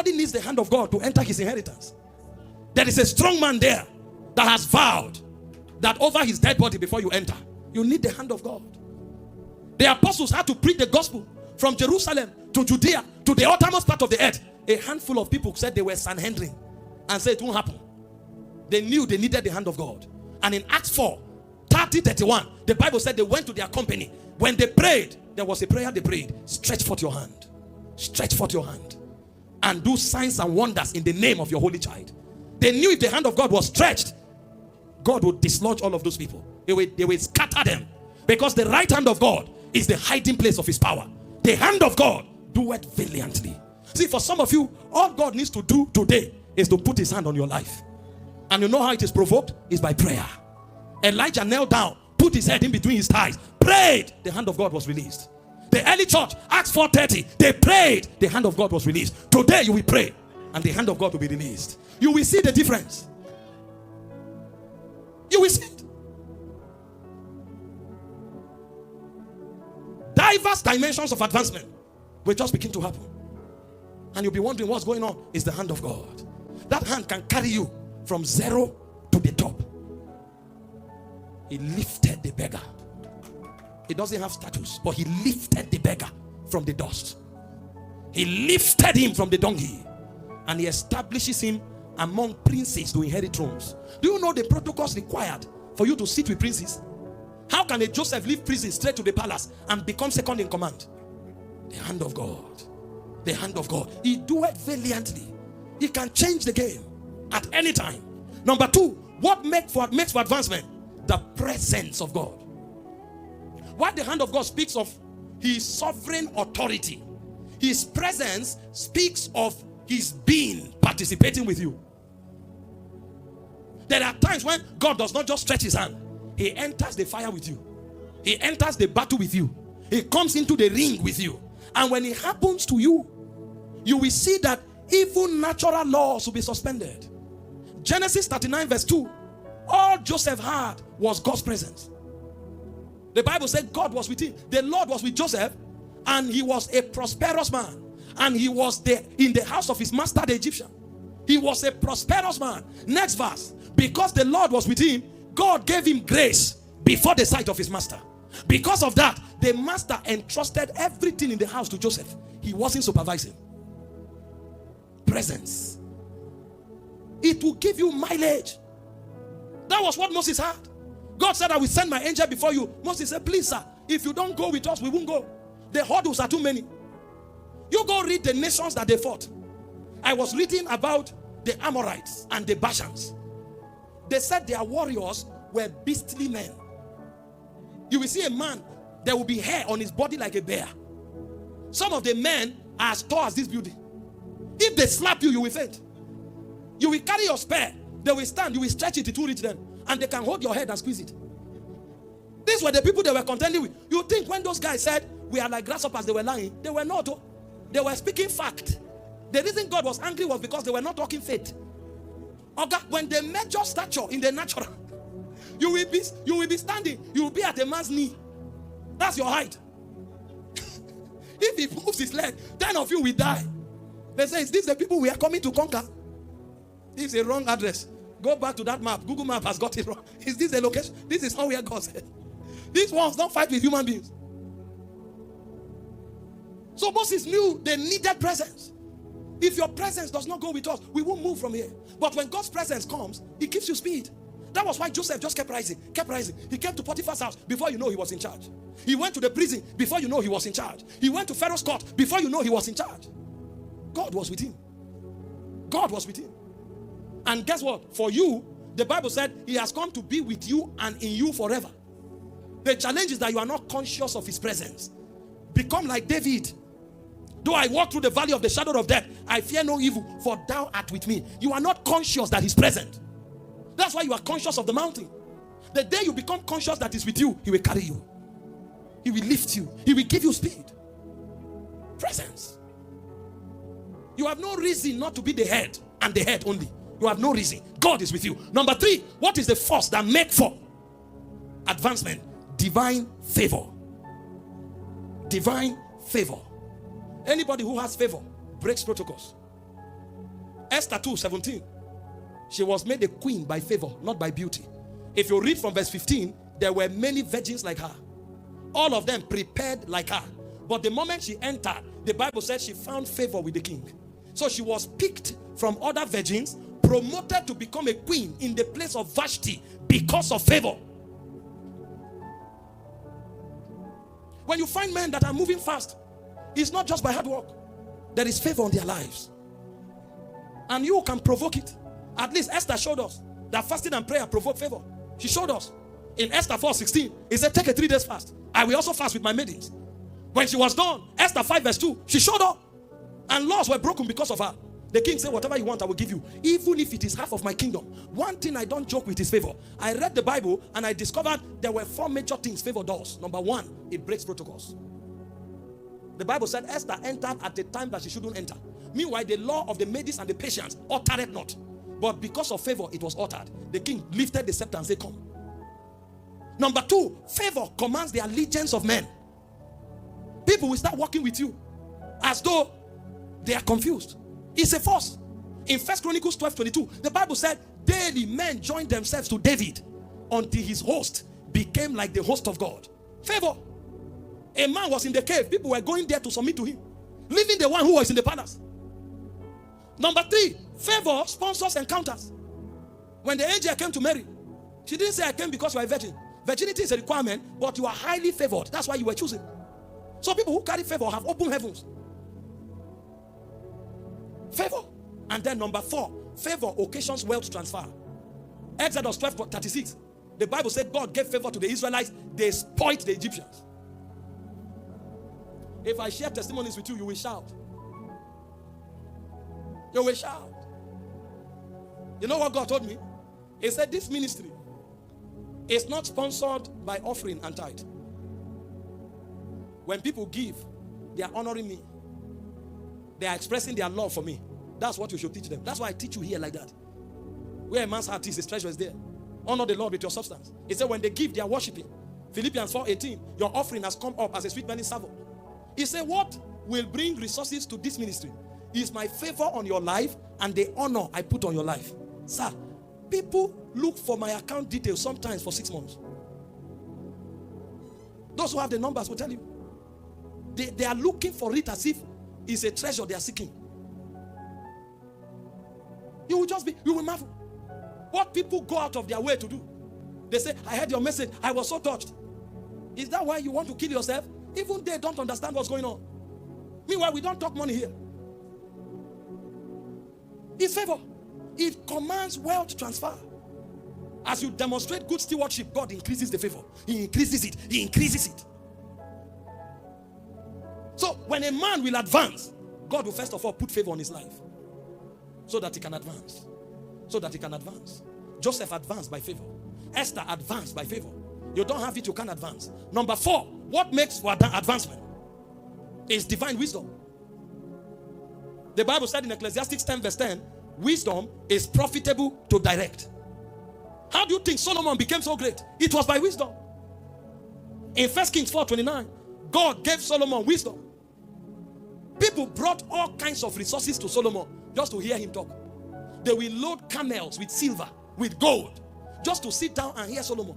Somebody needs the hand of God to enter his inheritance. There is a strong man there that has vowed that over his dead body before you enter, you need the hand of God. The apostles had to preach the gospel from Jerusalem to Judea to the uttermost part of the earth. A handful of people said they were Sanhedrin and said it won't happen. They knew they needed the hand of God. And in Acts 4, 30-31, the Bible said they went to their company. When they prayed, there was a prayer they prayed. Stretch forth your hand. Stretch forth your hand. And do signs and wonders in the name of your holy child. They knew if the hand of God was stretched, God would dislodge all of those people. They would scatter them. Because the right hand of God is the hiding place of his power. The hand of God doeth valiantly. See, for some of you, all God needs to do today is to put his hand on your life. And you know how it is provoked? Is by prayer. Elijah knelt down, put his head in between his thighs, prayed, the hand of God was released. The early church, Acts 4:30, they prayed, the hand of God was released. Today you will pray and the hand of God will be released. You will see the difference. You will see it. Diverse dimensions of advancement will just begin to happen. And you'll be wondering what's going on. Is the hand of God. That hand can carry you from zero to the top. He lifted the beggar. He doesn't have status, but he lifted the beggar from the dust. He lifted him from the dunghill, and he establishes him among princes to inherit thrones. Do you know the protocols required for you to sit with princes? How can a Joseph leave prison straight to the palace and become second in command? The hand of God. The hand of God. He doeth valiantly. He can change the game at any time. Number two, what makes for advancement? The presence of God. What the hand of God speaks of his sovereign authority. His presence speaks of his being participating with you. There are times when God does not just stretch his hand. He enters the fire with you. He enters the battle with you. He comes into the ring with you. And when it happens to you, you will see that even natural laws will be suspended. Genesis 39 verse 2. All Joseph had was God's presence. The Bible said God was with him. The Lord was with Joseph, and he was a prosperous man. And he was in the house of his master, the Egyptian. He was a prosperous man. Next verse. Because the Lord was with him, God gave him grace before the sight of his master. Because of that, the master entrusted everything in the house to Joseph. He wasn't supervising. Presence. It will give you mileage. That was what Moses had. God said, I will send my angel before you. Moses said, please sir, if you don't go with us, we won't go. The hurdles are too many. You go read the nations that they fought. I was reading about the Amorites and the Bashans. They said their warriors were beastly men. You will see a man, there will be hair on his body like a bear. Some of the men are as tall as this building. If they slap you, you will faint. You will carry your spear. They will stand, you will stretch it, it will reach them. And they can hold your head and squeeze it. These were the people they were contending with. You think when those guys said, we are like grasshoppers, they were lying? They were not. They were speaking fact. The reason God was angry was because they were not talking faith. Okay, when they measure stature in the natural, you will be standing. You will be at a man's knee. That's your height. If he moves his leg, 10 of you will die. They say, is this the people we are coming to conquer? This is a wrong address. Go back to that map. Google Map has got it wrong. Is this the location? This is not where God said. These ones don't fight with human beings. So Moses knew they needed presence. If your presence does not go with us, we won't move from here. But when God's presence comes, it gives you speed. That was why Joseph just kept rising, kept rising. He came to Potiphar's house before you know he was in charge. He went to the prison before you know he was in charge. He went to Pharaoh's court before you know he was in charge. God was with him. God was with him. And guess what? For you, the Bible said he has come to be with you and in you forever. The challenge is that you are not conscious of his presence. Become like David. Though I walk through the valley of the shadow of death, I fear no evil, for thou art with me. You are not conscious that he's present. That's why you are conscious of the mountain. The day you become conscious that he's with you, he will carry you. He will lift you. He will give you speed. Presence. You have no reason not to be the head and the head only. You have no reason. God is with you. Number 3, what is the force that makes for advancement? Divine favor. Divine favor. Anybody who has favor breaks protocols. Esther 2:17. She was made a queen by favor, not by beauty. If you read from verse 15, there were many virgins like her. All of them prepared like her. But the moment she entered, the Bible says she found favor with the king. So she was picked from other virgins, promoted to become a queen in the place of Vashti because of favor. When you find men that are moving fast, it's not just by hard work. There is favor on their lives. And you can provoke it. At least Esther showed us that fasting and prayer provoke favor. She showed us. In Esther 4:16, it said, take a 3 days fast. I will also fast with my maidens. When she was done, Esther 5:2, she showed up. And laws were broken because of her. The king said, whatever you want, I will give you. Even if it is half of my kingdom. One thing I don't joke with is favor. I read the Bible and I discovered there were 4 major things favor does. Number 1, it breaks protocols. The Bible said Esther entered at the time that she shouldn't enter. Meanwhile, the law of the Medes and the Persians uttered it not. But because of favor, it was uttered. The king lifted the scepter and said, come. Number 2, favor commands the allegiance of men. People will start working with you as though they are confused. It's a force. In 1 Chronicles 12:22, the Bible said, daily men joined themselves to David until his host became like the host of God. Favor. A man was in the cave. People were going there to submit to him, leaving the one who was in the palace. Number 3, favor sponsors encounters. When the angel came to Mary, she didn't say, I came because you are a virgin. Virginity is a requirement, but you are highly favored. That's why you were chosen. So people who carry favor have open heavens. Favor. And then number 4, favor occasions wealth transfer. Exodus 12:36. The Bible said God gave favor to the Israelites. They spoiled the Egyptians. If I share testimonies with you, you will shout. You will shout. You know what God told me? He said this ministry is not sponsored by offering and tithe. When people give, they are honoring me. They are expressing their love for me. That's what you should teach them. That's why I teach you here like that. Where a man's heart is, his treasure is there. Honor the Lord with your substance. He said when they give, they are worshiping. Philippians 4:18, your offering has come up as a sweet-smelling savour. He said what will bring resources to this ministry is my favor on your life and the honor I put on your life. Sir, people look for my account details sometimes for 6 months. Those who have the numbers will tell you. They are looking for it as if it's a treasure they are seeking. You will marvel. What people go out of their way to do. They say, I heard your message. I was so touched. Is that why you want to kill yourself? Even they don't understand what's going on. Meanwhile, we don't talk money here. It's favor. It commands wealth transfer. As you demonstrate good stewardship, God increases the favor. He increases it. He increases it. So when a man will advance, God will first of all put favor on his life so that he can advance. So that he can advance. Joseph advanced by favor. Esther advanced by favor. You don't have it, you can't advance. Number 4, what makes for advancement is divine wisdom. The Bible said in Ecclesiastes 10:10, wisdom is profitable to direct. How do you think Solomon became so great? It was by wisdom. In 1 Kings 4:29, God gave Solomon wisdom. People brought all kinds of resources to Solomon just to hear him talk. They will load camels with silver, with gold, just to sit down and hear Solomon.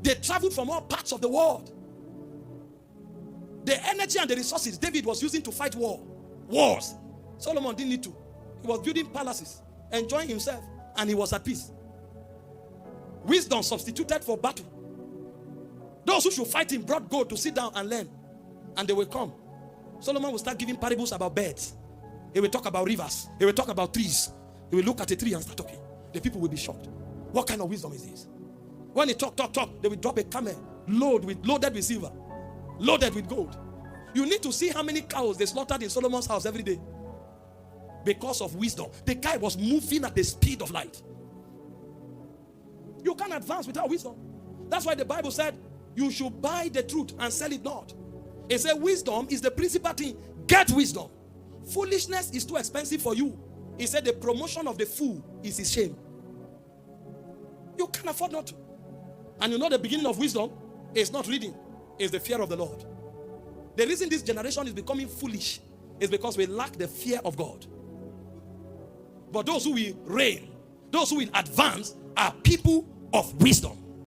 They traveled from all parts of the world. The energy and the resources David was using to fight wars, Solomon didn't need to. He was building palaces, enjoying himself, and he was at peace. Wisdom substituted for battle. Those who should fight him brought gold to sit down and learn, and they will come. Solomon will start giving parables about birds. He will talk about rivers. He will talk about trees. He will look at a tree and start talking. The people will be shocked. What kind of wisdom is this? When he talk, they will drop a camel loaded with silver, loaded with gold. You need to see how many cows they slaughtered in Solomon's house every day. Because of wisdom. The guy was moving at the speed of light. You can't advance without wisdom. That's why the Bible said, you should buy the truth and sell it not. It said wisdom is the principal thing. Get wisdom. Foolishness is too expensive for you. He said the promotion of the fool is his shame. You can't afford not to. And you know the beginning of wisdom is not reading. It's the fear of the Lord. The reason this generation is becoming foolish is because we lack the fear of God. But those who will reign, those who will advance, are people of wisdom.